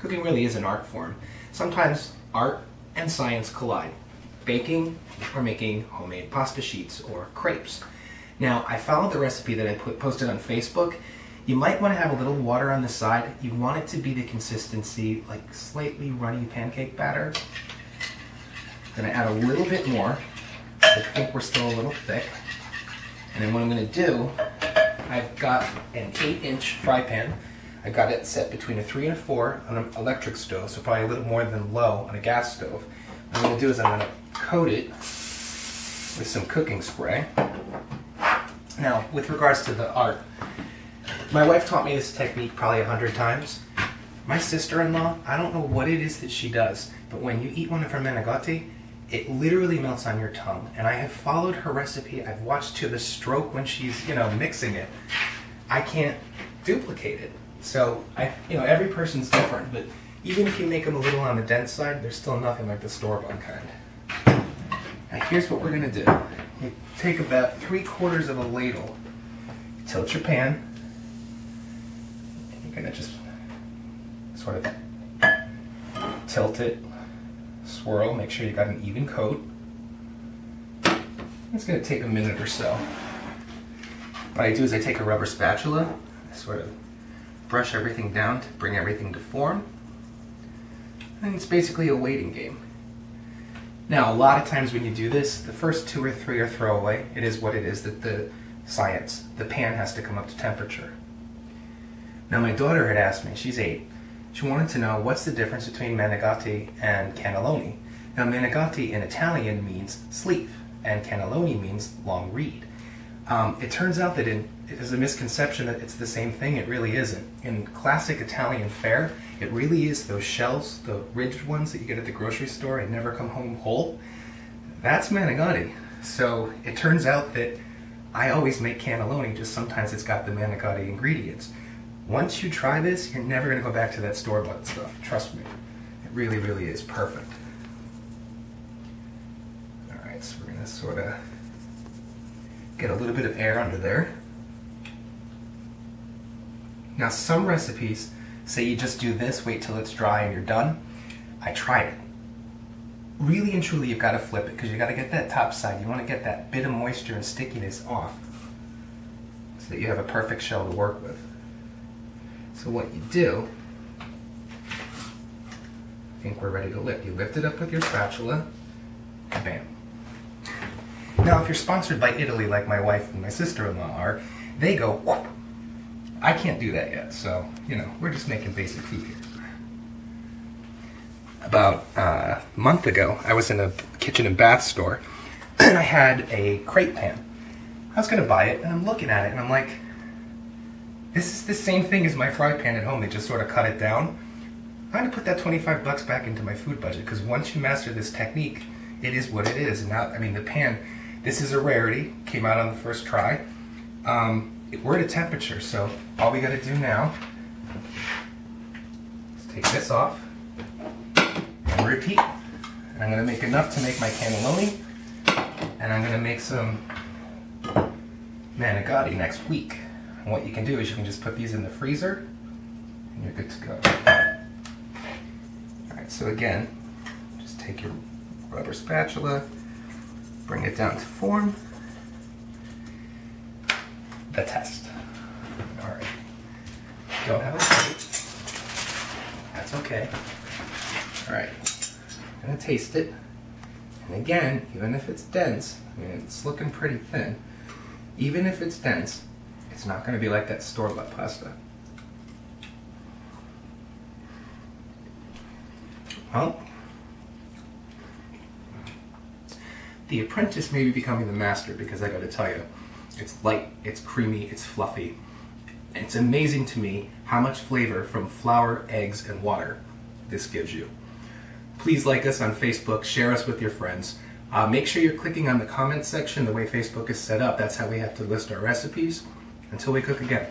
Cooking really is an art form. Sometimes art and science collide. Baking or making homemade pasta sheets or crepes. Now, I followed the recipe that I posted on Facebook. You might want to have a little water on the side. You want it to be the consistency, like slightly runny pancake batter. I'm going to add a little bit more. I think we're still a little thick. And then what I'm going to do, I've got an 8-inch fry pan. I've got it set between a 3 and a 4 on an electric stove, so probably a little more than low on a gas stove. What I'm going to do is I'm going to coat it with some cooking spray. Now, with regards to the art, my wife taught me this technique probably 100 times. My sister-in-law, I don't know what it is that she does, but when you eat one of her manicotti, it literally melts on your tongue. And I have followed her recipe. I've watched to the stroke when she's, mixing it. I can't duplicate it. So, every person's different, but even if you make them a little on the dense side, there's still nothing like the store-bought kind. Now here's what we're going to do. You take about 3/4 of a ladle, tilt your pan, and you're going to just sort of tilt it, swirl, make sure you got an even coat. It's going to take a minute or so. What I do is I take a rubber spatula, I sort of brush everything down to bring everything to form, and it's basically a waiting game. Now, a lot of times when you do this, the first 2 or 3 are throwaway. It is what it is, that the pan has to come up to temperature. Now, my daughter had asked me, she's 8, she wanted to know what's the difference between manicotti and cannelloni. Now, manicotti in Italian means sleeve, and cannelloni means long reed. It turns out that there's a misconception that it's the same thing. It really isn't. In classic Italian fare, it really is those shells, the ridged ones that you get at the grocery store and never come home whole. That's manicotti. So it turns out that I always make cannelloni, just sometimes it's got the manicotti ingredients. Once you try this, you're never going to go back to that store-bought stuff. Trust me. It really, really is perfect. Alright, so we're going to sort of get a little bit of air under there. Now, some recipes say you just do this, wait till it's dry and you're done. I tried it. Really and truly, you've got to flip it because you've got to get that top side. You want to get that bit of moisture and stickiness off so that you have a perfect shell to work with. So what you do, I think we're ready to lift. You lift it up with your spatula, and bam. Now, if you're sponsored by Italy like my wife and my sister-in-law are, they go, whoop. I can't do that yet, so, we're just making basic food here. About a month ago, I was in a kitchen and bath store, and I had a crepe pan. I was going to buy it, and I'm looking at it, and I'm like, this is the same thing as my fry pan at home. They just sort of cut it down. I'm going to put that $25 back into my food budget, because once you master this technique, it is what it is. And now, the pan, this is a rarity, came out on the first try. We're at a temperature, so all we got to do now is take this off and repeat. And I'm going to make enough to make my cannelloni, and I'm going to make some manicotti next week. And what you can do is you can just put these in the freezer, and you're good to go. Alright, so again, just take your rubber spatula, bring it down to form. The test. Alright. Don't have a plate. That's okay. Alright. I'm going to taste it. And again, even if it's dense, it's looking pretty thin. Even if it's dense, it's not going to be like that store-bought pasta. Well, the apprentice may be becoming the master, because I got to tell you, it's light, it's creamy, it's fluffy. And it's amazing to me how much flavor from flour, eggs, and water this gives you. Please like us on Facebook, share us with your friends. Make sure you're clicking on the comments section the way Facebook is set up. That's how we have to list our recipes. Until we cook again.